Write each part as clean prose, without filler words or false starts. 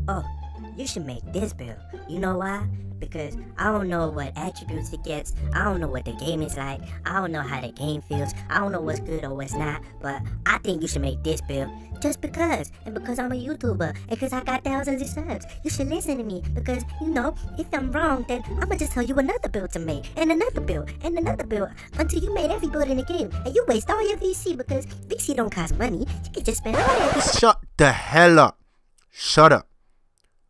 oh, you should make this build. You know why? Because I don't know what attributes it gets. I don't know what the game is like. I don't know how the game feels. I don't know what's good or what's not. But I think you should make this build just because. And because I'm a YouTuber. And because I got thousands of subs. You should listen to me. Because, you know, if I'm wrong, then I'm going to just tell you another build to make. And another build. And another build. Until you made every build in the game. And you waste all your VC because VC don't cost money. You can just spend all that. Shut the hell up. Shut up.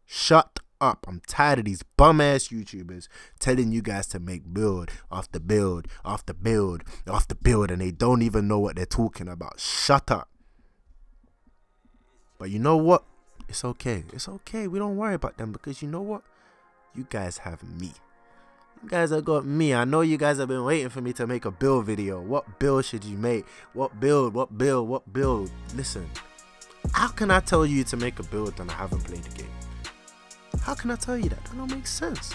Shut up. I'm tired of these bum ass YouTubers telling you guys to make build after build after build after build, and they don't even know what they're talking about. Shut up. But you know what? It's okay. It's okay. We don't worry about them because you know what? You guys have me. You guys have got me. I know you guys have been waiting for me to make a build video. What build should you make? What build? What build? What build? Listen, how can I tell you to make a build and I haven't played the game? How can I tell you that? That don't make sense.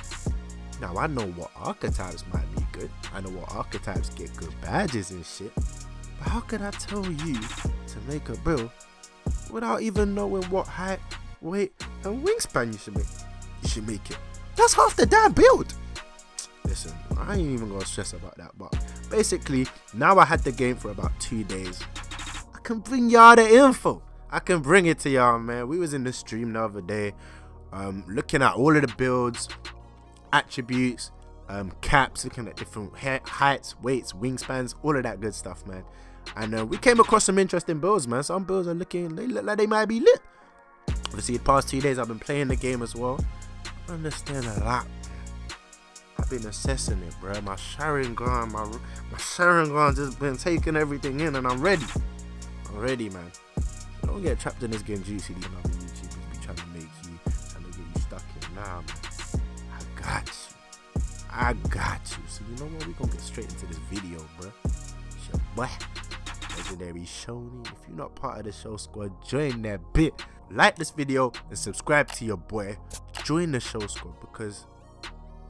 Now, I know what archetypes might be good. I know what archetypes get good badges and shit. But how can I tell you to make a build without even knowing what height, weight, and wingspan you should make? You should make it. That's half the damn build. Listen, I ain't even gonna stress about that. But basically, now I had the game for about 2 days. I can bring y'all the info. I can bring it to y'all, man. We was in the stream the other day. Looking at all of the builds, attributes, caps, looking at different heights, weights, wingspans, all of that good stuff, man. And we came across some interesting builds, man. Some builds are they look like they might be lit. Obviously, the past 2 days I've been playing the game as well. I understand a lot. I've been assessing it, bro. My Sharingan, my Sharingan just been taking everything in, and I'm ready. I'm ready, man. Don't get trapped in this game, juicy. These other YouTubers be trying to make you. Nah, man. I got you. I got you. So you know what? We gonna get straight into this video, bro. It's your boy, Legendary Shoney. If you're not part of the show squad, join that bit. Like this video and subscribe to your boy. Join the show squad because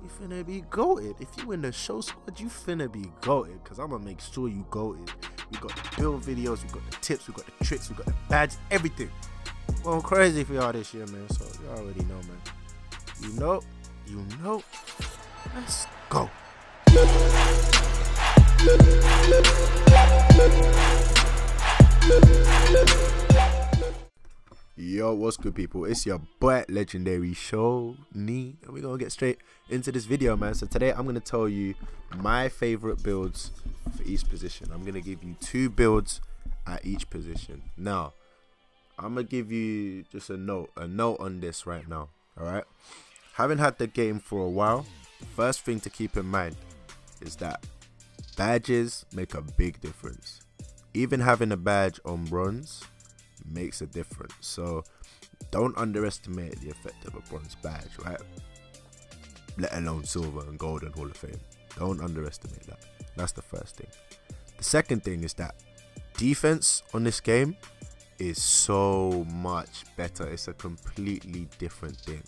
you finna be goated. If you in the show squad, you finna be goated. Cause I'm gonna make sure you goated. We got the build videos, we got the tips, we got the tricks, we got the badges, everything. Going crazy for y'all this year, man. So you already know, man. You know, let's go. Yo, what's good, people? It's your boy, Legendary Shoney, and we're gonna get straight into this video, man. So today I'm gonna tell you my favorite builds for each position. I'm gonna give you 2 builds at each position. Now, I'm gonna give you just a note on this right now. All right. Having had the game for a while, the first thing to keep in mind is that badges make a big difference. Even having a badge on bronze makes a difference. So don't underestimate the effect of a bronze badge, right? Let alone silver and gold and Hall of Fame. Don't underestimate that. That's the first thing. The second thing is that defense on this game is so much better. It's a completely different thing.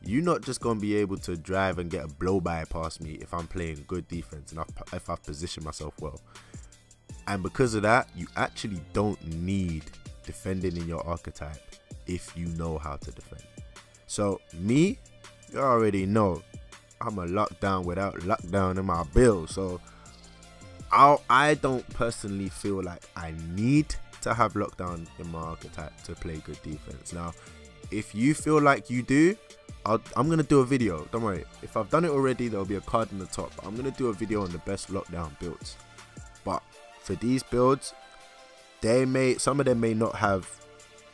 You're not just going to be able to drive and get a blow by past me if I'm playing good defense and if I've positioned myself well. And because of that, you actually don't need defending in your archetype if you know how to defend. So me, you already know I'm a lockdown without lockdown in my build. So I don't personally feel like I need to have lockdown in my archetype to play good defense. Now, if you feel like you do, I'm going to do a video. Don't worry. If I've done it already, there'll be a card in the top. I'm going to do a video on the best lockdown builds. But for these builds, some of them may not have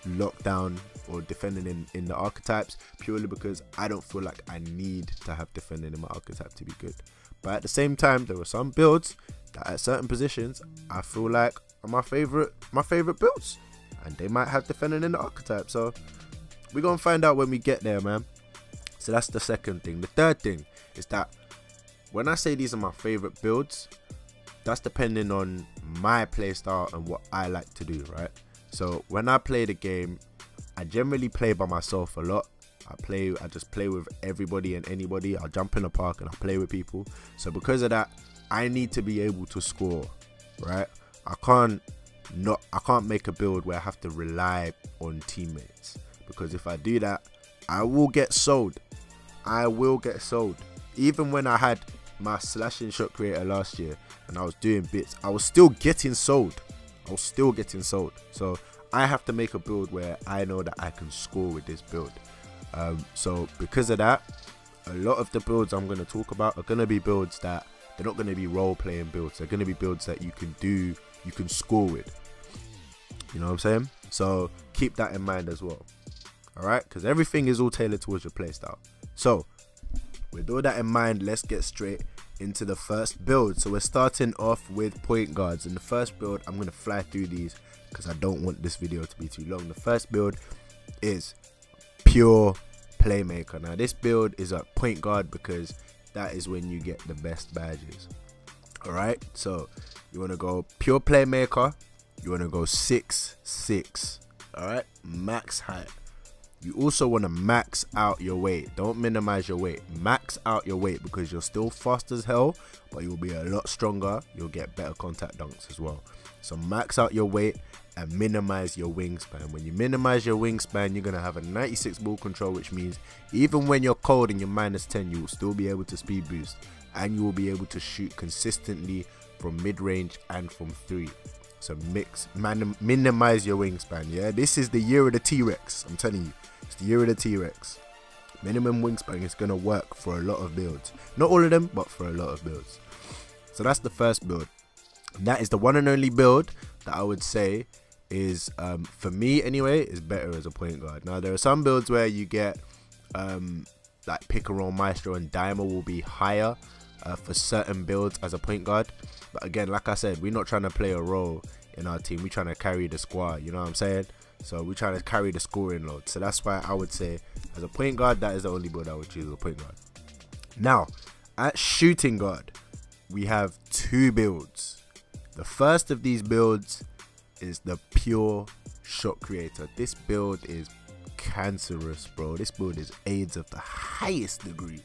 lockdown or defending in the archetypes, purely because I don't feel like I need to have defending in my archetype to be good. But at the same time, there are some builds that at certain positions I feel like are my favorite builds, and they might have defending in the archetype. So we're gonna find out when we get there, man. So that's the second thing. The third thing is that when I say these are my favorite builds, that's depending on my playstyle and what I like to do, right? So when I play the game, I generally play by myself a lot. I just play with everybody and anybody. I'll jump in the park and I play with people. So because of that, I need to be able to score, right? I can't make a build where I have to rely on teammates, because if I do that, I will get sold. I will get sold. Even when I had my slashing shot creator last year and I was doing bits, I was still getting sold. So I have to make a build where I know that I can score with this build. So because of that, a lot of the builds I'm going to talk about are going to be builds that they're not going to be role playing builds. They're going to be builds that you can score with. You know what I'm saying? So keep that in mind as well. Alright, because everything is all tailored towards your playstyle. So with all that in mind, let's get straight into the first build. So we're starting off with point guards. And the first build, I'm going to fly through these because I don't want this video to be too long. The first build is pure playmaker. Now this build is a point guard because that is when you get the best badges. Alright, so you want to go pure playmaker. You want to go 6'6". Alright, max height. You also want to max out your weight. Don't minimize your weight. Max out your weight because you're still fast as hell, but you'll be a lot stronger. You'll get better contact dunks as well. So max out your weight and minimize your wingspan. When you minimize your wingspan, you're going to have a 96 ball control, which means even when you're cold and you're -10, you will still be able to speed boost. And you will be able to shoot consistently from mid-range and from 3. So minimize your wingspan. Yeah, this is the year of the T-Rex. I'm telling you, it's the year of the T-Rex. Minimum wingspan is going to work for a lot of builds. Not all of them, but for a lot of builds. So that's the first build. And that is the one and only build that I would say is, for me anyway, is better as a point guard. Now there are some builds where you get like pick and roll maestro and diamond will be higher for certain builds as a point guard. But again, like I said, we're not trying to play a role in our team. We're trying to carry the squad, you know what I'm saying? So we're trying to carry the scoring load. So that's why I would say as a point guard, that is the only build I would choose as a point guard. Now at shooting guard, we have 2 builds. The first of these builds is the pure shot creator. This build is cancerous, bro. This build is AIDS of the highest degree.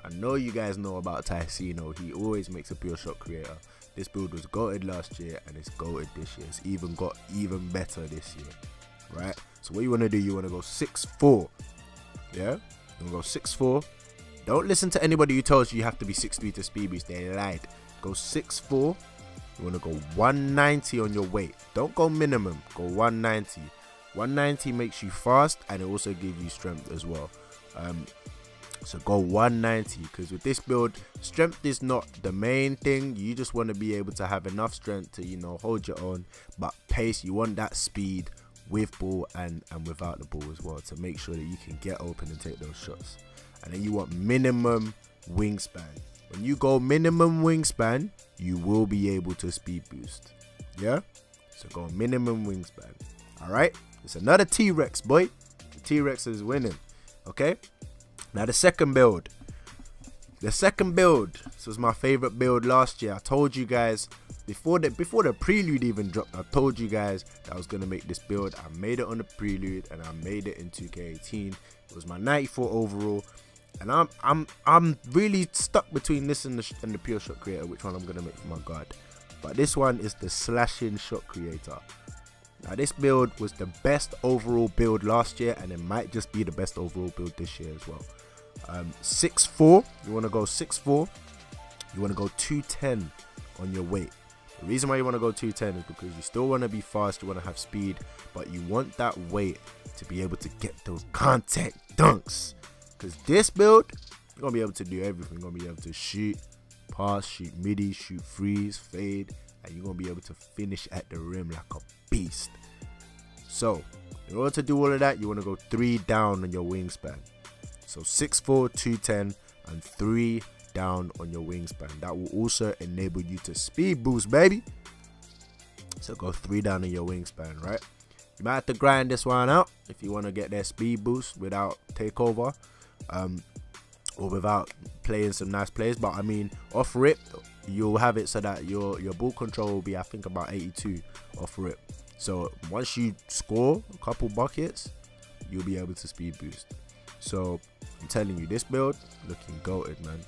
I know you guys know about Ticino. He always makes a pure shot creator. This build was goated last year and it's goated this year. It's even got even better this year, right? So what you want to do, you want to go 6'4". Yeah, you want to go 6'4". Don't listen to anybody who tells you have to be 6'3" to speed boost. They lied. Go 6'4". You want to go 190 on your weight. Don't go minimum. Go 190. 190 makes you fast and it also gives you strength as well. So go 190 because with this build, strength is not the main thing. You just want to be able to have enough strength to, you know, hold your own. But pace, you want that speed with ball and without the ball as well to make sure that you can get open and take those shots. And then you want minimum wingspan. When you go minimum wingspan, you will be able to speed boost. Yeah? So go minimum wingspan. Alright? It's another T-Rex, boy. The T-Rex is winning. Okay? Now the second build. This was my favorite build last year. I told you guys before the prelude even dropped. I told you guys that I was gonna make this build. I made it on the prelude and I made it in 2K18. It was my 94 overall, and I'm really stuck between this and the pure shot creator. Which one I'm gonna make for my guard? But this one is the slashing shot creator. Now this build was the best overall build last year and it might just be the best overall build this year as well. 6'4", you want to go 6'4", you want to go 210 on your weight. The reason why you want to go 210 is because you still want to be fast, you want to have speed, but you want that weight to be able to get those contact dunks. Because this build, you're going to be able to do everything. You're going to be able to shoot, pass, shoot midi, shoot freeze, fade, and you're going to be able to finish at the rim like a beast. So in order to do all of that, you want to go 3 down on your wingspan. So 6'4", 210 and 3 down on your wingspan. That will also enable you to speed boost, baby. So go 3 down on your wingspan, right? You might have to grind this one out if you want to get that speed boost without takeover, or without playing some nice plays. But I mean, off rip, you'll have it so that your ball control will be, I think, about 82 off rip. So once you score a couple buckets, you'll be able to speed boost. So I'm telling you, this build looking goated, man.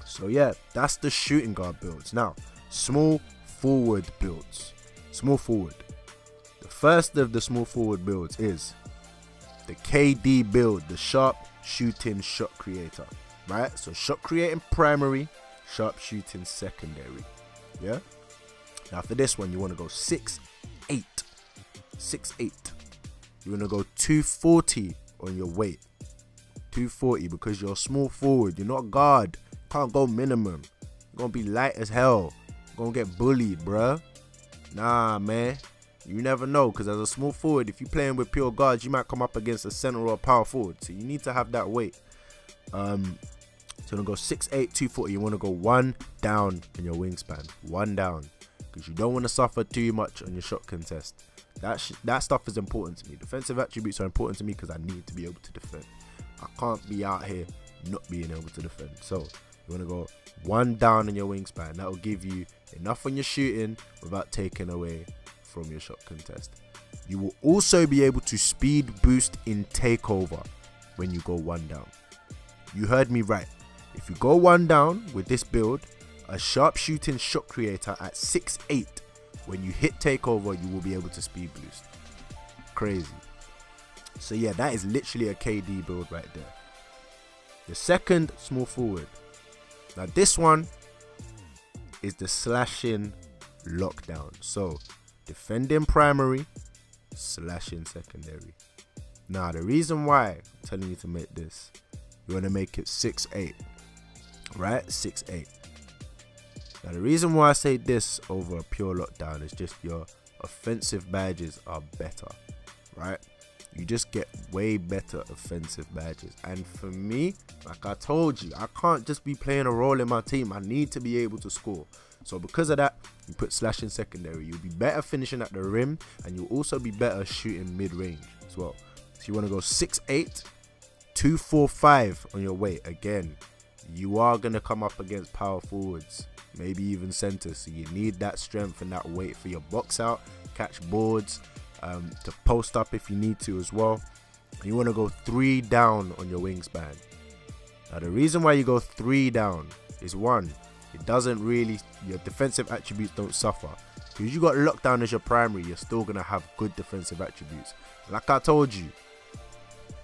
So yeah, that's the shooting guard builds. Now, small forward builds. Small forward. The first of the small forward builds is the KD build, the sharp shooting shot creator, right? So shot creating primary, sharp shooting secondary. Yeah. Now for this one, you want to go 6'8", 6'8". You want to go 240 on your weight, 240, because you're a small forward. You're not guard. Can't go minimum. You're gonna be light as hell. You're gonna get bullied, bruh. Nah, man. You never know, because as a small forward, if you're playing with pure guards, you might come up against a center or a power forward. So you need to have that weight. So you want to go 6'8", 240. You want to go 1 down in your wingspan. 1 down. Because you don't want to suffer too much on your shot contest. That stuff is important to me. Defensive attributes are important to me because I need to be able to defend. I can't be out here not being able to defend. So you want to go 1 down in your wingspan. That will give you enough on your shooting without taking away from your shot contest. You will also be able to speed boost in takeover when you go 1 down. You heard me right. If you go 1 down with this build, a sharp shooting shot creator at 6'8", when you hit takeover, you will be able to speed boost. Crazy. So yeah, that is literally a KD build right there. The second small forward. Now this one is the slashing lockdown. So defending primary, slashing secondary. Now the reason why I'm telling you to make this, you want to make it 6'8", right? 6'8". Now the reason why I say this over a pure lockdown is just your offensive badges are better, right? You just get way better offensive badges. And for me, like I told you, I can't just be playing a role in my team. I need to be able to score. So because of that, you put slashing secondary. You'll be better finishing at the rim, and you'll also be better shooting mid-range as well. So you want to go 6'8", 245 on your weight. Again, you are going to come up against power forwards, maybe even centers. So you need that strength and that weight for your box out, catch boards, to post up if you need to as well. And you want to go 3 down on your wingspan. Now the reason why you go 3 down is, one, it doesn't really, your defensive attributes don't suffer. Because you got lockdown as your primary, you're still going to have good defensive attributes. Like I told you,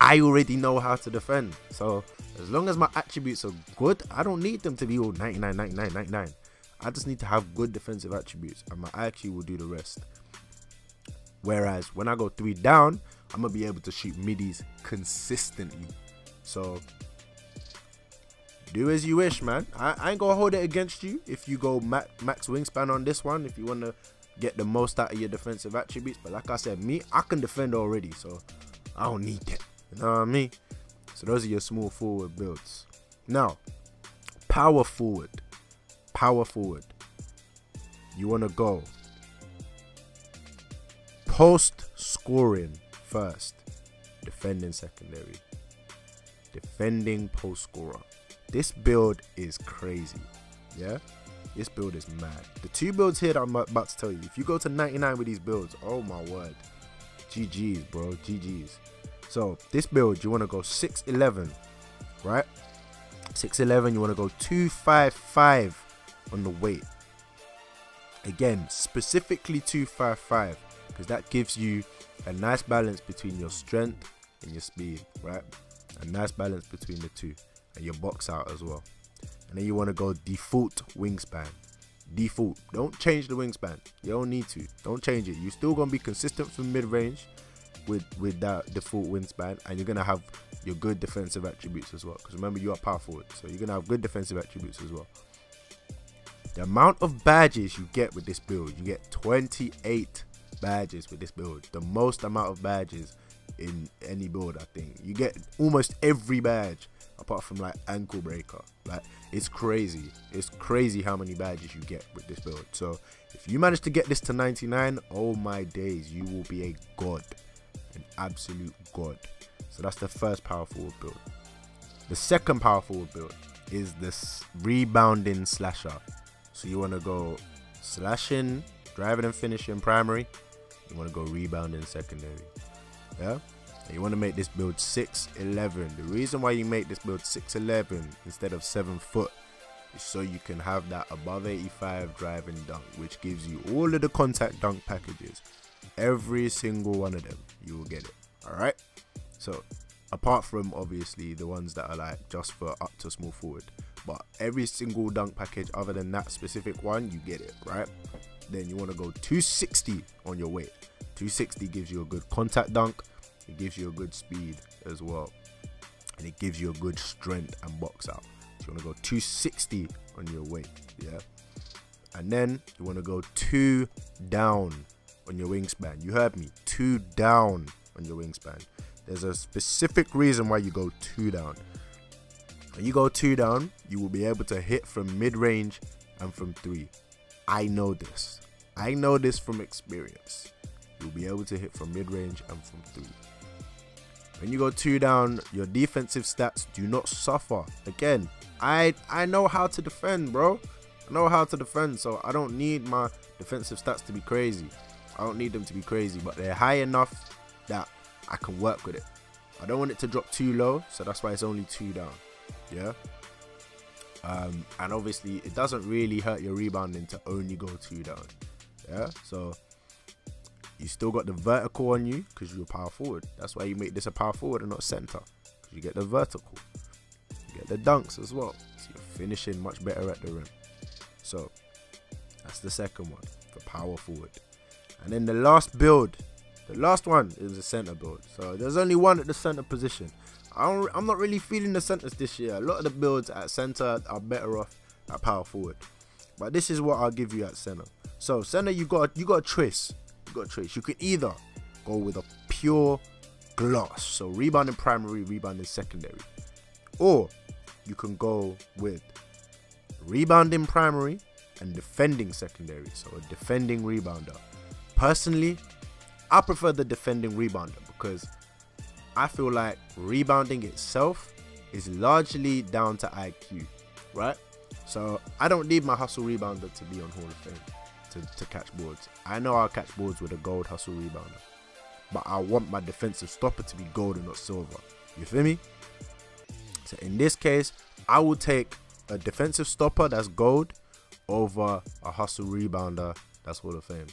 I already know how to defend. So as long as my attributes are good, I don't need them to be all 99, 99, 99. I just need to have good defensive attributes, and my IQ will do the rest. Whereas when I go 3 down, I'm going to be able to shoot middies consistently. So do as you wish, man. I ain't going to hold it against you if you go max wingspan on this one, if you want to get the most out of your defensive attributes. But like I said, me, I can defend already, so I don't need that. You know what I mean? So those are your small forward builds. Now, power forward. Power forward. You want to go post scoring first, defending secondary, defending post scorer. This build is crazy. Yeah, this build is mad. The 2 builds here that I'm about to tell you, if you go to 99 with these builds, oh my word, GG's, bro, GG's. So this build, you want to go 6'11", right? 6'11", you want to go 255 on the weight. Again, specifically 255, because that gives you a nice balance between your strength and your speed, right? A nice balance between the two, and your box out as well. And then you want to go default wingspan. Default. Don't change the wingspan. You don't need to. Don't change it. You're still going to be consistent from mid-range with that default wingspan, and you're going to have your good defensive attributes as well. Because remember, you are power forward, so you're going to have good defensive attributes as well. The amount of badges you get with this build, you get 28 badges with this build. The most amount of badges in any build, I think. You get almost every badge apart from like ankle breaker. Like, it's crazy. It's crazy how many badges you get with this build. So if you manage to get this to 99, oh my days, you will be a god, an absolute god. So that's the first power forward build. The second power forward build is this rebounding slasher. So you want to go slashing, driving and finishing primary. You want to go rebounding secondary. Yeah? And you want to make this build 6'11". The reason why you make this build 6'11" instead of 7 foot is so you can have that above 85 drive and dunk, which gives you all of the contact dunk packages. Every single one of them, you will get it. Alright? So apart from obviously the ones that are like just for up to small forward, but every single dunk package other than that specific one, you get it, right? Then you want to go 260 on your weight. 260 gives you a good contact dunk, it gives you a good speed as well, and it gives you a good strength and box out. So you want to go 260 on your weight, yeah? And then you want to go 2 down on your wingspan. You heard me, 2 down on your wingspan. There's a specific reason why you go 2 down. When you go 2 down, you will be able to hit from mid-range and from 3. I know this. I know this from experience. You'll be able to hit from mid-range and from 3. When you go 2 down, your defensive stats do not suffer. Again, I know how to defend, bro. I know how to defend, so I don't need my defensive stats to be crazy. I don't need them to be crazy, but they're high enough that I can work with it. I don't want it to drop too low, so that's why it's only 2 down. Yeah. And obviously it doesn't really hurt your rebounding to only go 2 down. Yeah. So you still got the vertical on you because you're a power forward. That's why you make this a power forward and not center, because you get the vertical. You get the dunks as well, so you're finishing much better at the rim. So that's the second one for power forward. And then the last build, the last one is the center build. So there's only one at the center position. I'm not really feeling the centers this year. A lot of the builds at center are better off at power forward, but this is what I'll give you at center. So center, you got a choice. You got a choice. You could either go with a pure gloss, so rebounding primary, rebounding secondary, or you can go with rebounding primary and defending secondary, so a defending rebounder. Personally, I prefer the defending rebounder because I feel like rebounding itself is largely down to IQ, right? So I don't need my hustle rebounder to be on Hall of Fame to catch boards. I know I'll catch boards with a gold hustle rebounder, but I want my defensive stopper to be gold and not silver. You feel me? So in this case, I will take a defensive stopper that's gold over a hustle rebounder that's Hall of Fame.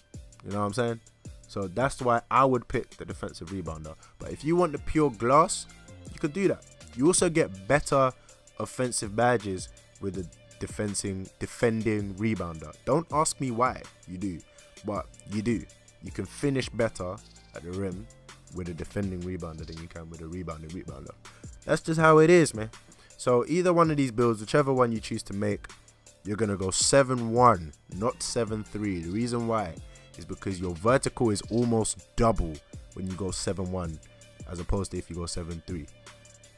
You know what I'm saying? So that's why I would pick the defensive rebounder. But if you want the pure glass, you could do that. You also get better offensive badges with the defending rebounder. Don't ask me why. You do, but you do. You can finish better at the rim with a defending rebounder than you can with a rebounding rebounder. That's just how it is, man. So either one of these builds, whichever one you choose to make, you're gonna go 7-1, not 7-3. The reason why is because your vertical is almost double when you go 7-1 as opposed to if you go 7-3.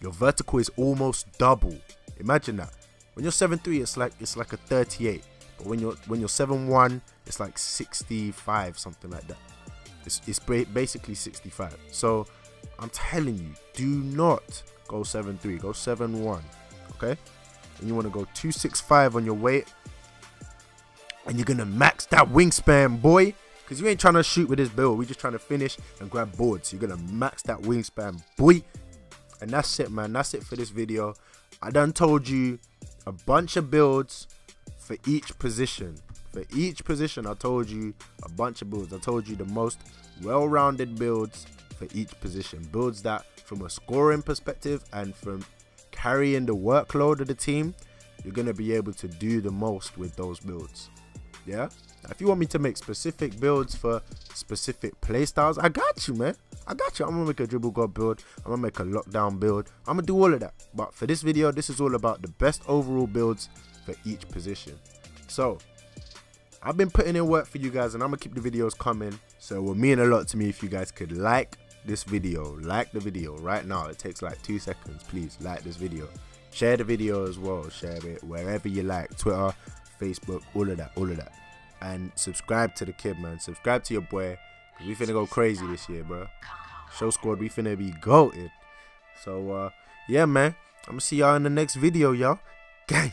Your vertical is almost double. Imagine that. When you're 7-3, it's like a 38, but when you're 7-1, it's like 65, something like that. It's basically 65. So I'm telling you, do not go 7-3, go 7-1. Okay, and you want to go 265 on your weight, and you're gonna max that wingspan, boy. Because you ain't trying to shoot with this build. We're just trying to finish and grab boards. So you're going to max that wingspan, boy. And that's it, man. That's it for this video. I done told you a bunch of builds for each position. For each position, I told you a bunch of builds. I told you the most well-rounded builds for each position. Builds that, from a scoring perspective and from carrying the workload of the team, you're going to be able to do the most with those builds. Yeah? If you want me to make specific builds for specific playstyles, I got you, man. I got you. I'm gonna make a dribble god build. I'm gonna make a lockdown build. I'm gonna do all of that. But for this video, this is all about the best overall builds for each position. So I've been putting in work for you guys, and I'm gonna keep the videos coming. So it would mean a lot to me if you guys could like this video. Like the video right now. It takes like 2 seconds. Please like this video. Share the video as well. Share it wherever you like. Twitter, Facebook, all of that. All of that. And subscribe to the kid, man. Subscribe to your boy, cause we finna go crazy this year, bro. Show squad, we finna be goated. So yeah, man, I'm gonna see y'all in the next video, y'all. Gang.